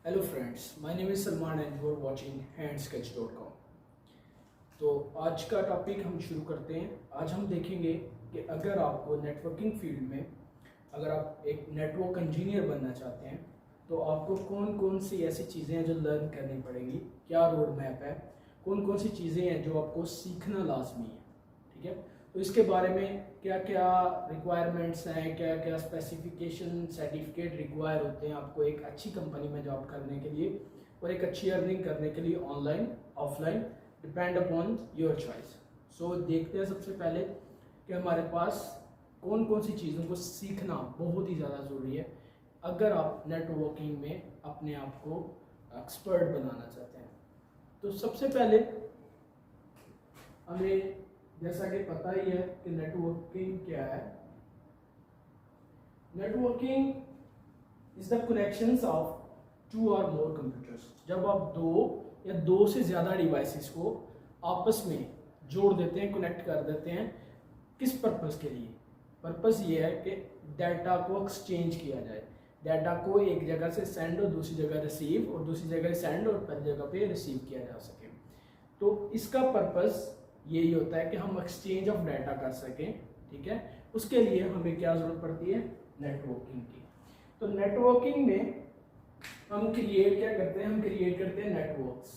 Hello friends, my name is Salman and you are watching handsketch.com। तो आज का topic हम शुरू करते हैं। आज हम देखेंगे कि अगर आपको नेटवर्किंग फील्ड में अगर आप एक नेटवर्क इंजीनियर बनना चाहते हैं तो आपको कौन कौन सी ऐसी चीज़ें हैं जो लर्न करनी पड़ेगी, क्या रोड मैप है, कौन कौन सी चीज़ें हैं जो आपको सीखना लाजमी है। ठीक है, तो इसके बारे में क्या क्या रिक्वायरमेंट्स हैं, क्या क्या स्पेसिफिकेशन सर्टिफिकेट रिक्वायर होते हैं आपको एक अच्छी कंपनी में जॉब करने के लिए और एक अच्छी अर्निंग करने के लिए, online offline, depend upon your choice. So देखते हैं सबसे पहले कि हमारे पास कौन कौन सी चीज़ों को सीखना बहुत ही ज़्यादा ज़रूरी है अगर आप नेटवर्किंग में अपने आप को एक्सपर्ट बनाना चाहते हैं। तो सबसे पहले हमें जैसा कि पता ही है कि नेटवर्किंग क्या है। Networking is the connections of two or more computers. जब आप दो या दो से ज़्यादा डिवाइसेस को आपस में जोड़ देते हैं, कनेक्ट कर देते हैं, किस पर्पस के लिए? पर्पस ये है कि डाटा को एक्सचेंज किया जाए, डाटा को एक जगह से सेंड और दूसरी जगह रिसीव और दूसरी जगह सेंड और पहली जगह पे रिसीव किया जा सके। तो इसका पर्पस यही होता है कि हम एक्सचेंज ऑफ डाटा कर सकें। ठीक है, उसके लिए हमें क्या जरूरत पड़ती है? नेटवर्किंग की। तो नेटवर्किंग में हम क्रिएट क्या करते हैं? हम क्रिएट करते हैं नेटवर्क्स।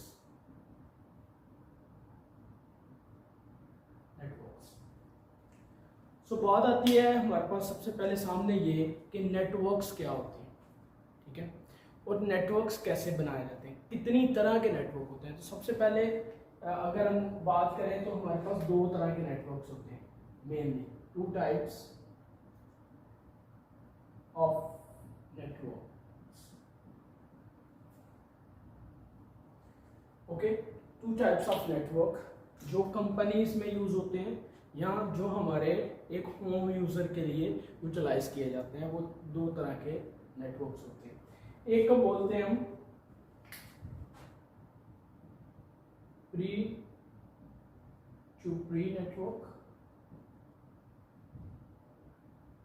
सो बात आती है हमारे पास सबसे पहले सामने ये कि नेटवर्क्स क्या होते हैं। ठीक है, और नेटवर्क्स कैसे बनाए जाते हैं, कितनी तरह के नेटवर्क होते हैं। तो सबसे पहले अगर हम बात करें तो हमारे पास दो तरह के नेटवर्क्स होते हैं, mainly two types of networks. Okay, two types of network जो कंपनीज में यूज होते हैं या जो हमारे एक होम यूजर के लिए यूटिलाइज किए जाते हैं, वो दो तरह के नेटवर्क्स होते हैं। एक को बोलते हैं हम प्री टू प्री नेटवर्क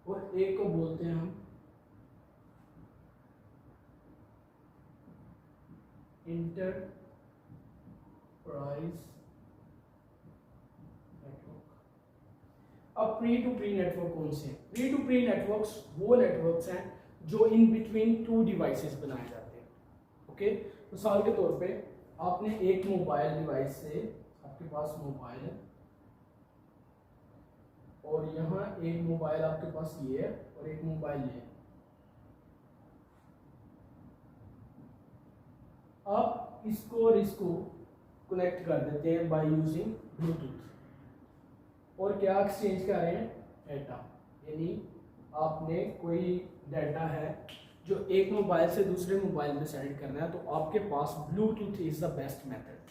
और एक को बोलते हैं हम इंटरप्राइज नेटवर्क। अब प्री टू प्री नेटवर्क कौन से हैं? प्री टू प्री नेटवर्क्स वो नेटवर्क्स हैं जो इन बिटवीन टू डिवाइसेस बनाए जाते हैं। ओके, मिसाल के तौर पे आपने एक मोबाइल डिवाइस से, आपके पास मोबाइल है और यहाँ एक मोबाइल आपके पास ये है और एक मोबाइल ये है। आप इसको और इसको कनेक्ट कर देते हैं बाय यूजिंग ब्लूटूथ और क्या एक्सचेंज कर रहे हैं? डाटा। यानी आपने कोई डाटा है जो एक मोबाइल से दूसरे मोबाइल में सेंड करना है, तो आपके पास Bluetooth is the best method.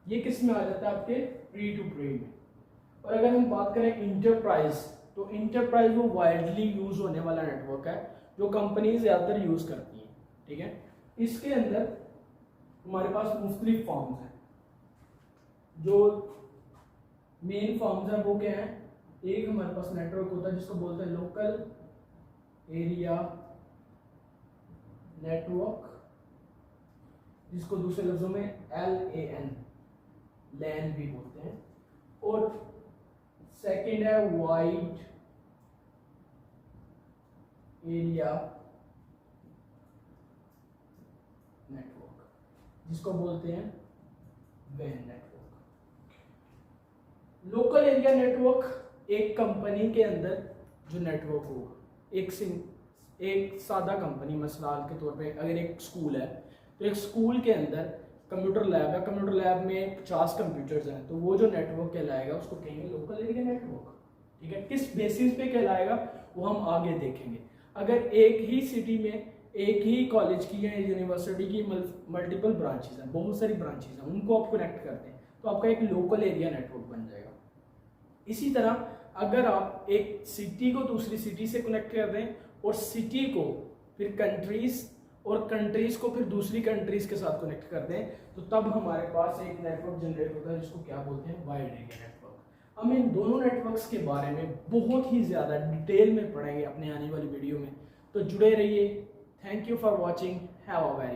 ये किस में आ जाता है? आपके प्री टू प्री में। और अगर हम बात करें इंटरप्राइज, तो इंटरप्राइज वो वाइडली यूज होने वाला नेटवर्क है जो कंपनी ज़्यादातर यूज करती हैं। ठीक है, इसके अंदर हमारे पास मुख्तलिफ फॉर्म्स हैं। जो मेन फॉर्म्स हैं वो क्या है? एक हमारे पास नेटवर्क होता है जिसको बोलते हैं लोकल एरिया नेटवर्क, जिसको दूसरे लफ्जों में LAN लैन भी बोलते हैं। और सेकंड है वाइड एरिया नेटवर्क, जिसको बोलते हैं WAN network. Local area network एक कंपनी के अंदर जो नेटवर्क होगा, एक सादा कंपनी, मिसाल के तौर पे अगर एक स्कूल है तो एक स्कूल के अंदर कंप्यूटर लैब है, कंप्यूटर लैब में 50 कंप्यूटर्स हैं, तो वो जो नेटवर्क कहलाएगा उसको कहेंगे लोकल एरिया नेटवर्क। ठीक है, किस बेसिस पे कहलाएगा वो हम आगे देखेंगे। अगर एक ही सिटी में एक ही कॉलेज की या यूनिवर्सिटी की मल्टीपल ब्रांचेस हैं, बहुत सारी ब्रांचेस हैं, उनको आप कनेक्ट करते हैं तो आपका एक लोकल एरिया नेटवर्क बन जाएगा। इसी तरह अगर आप एक सिटी को दूसरी सिटी से कनेक्ट कर दें और सिटी को फिर कंट्रीज और कंट्रीज को फिर दूसरी कंट्रीज के साथ कनेक्ट कर दें, तो तब हमारे पास एक नेटवर्क जनरेट होता है जिसको क्या बोलते हैं? Wide area network. हम इन दोनों नेटवर्क्स के बारे में बहुत ही ज़्यादा डिटेल में पढ़ेंगे अपने आने वाली वीडियो में, तो जुड़े रहिए। Thank you for watching. Have a very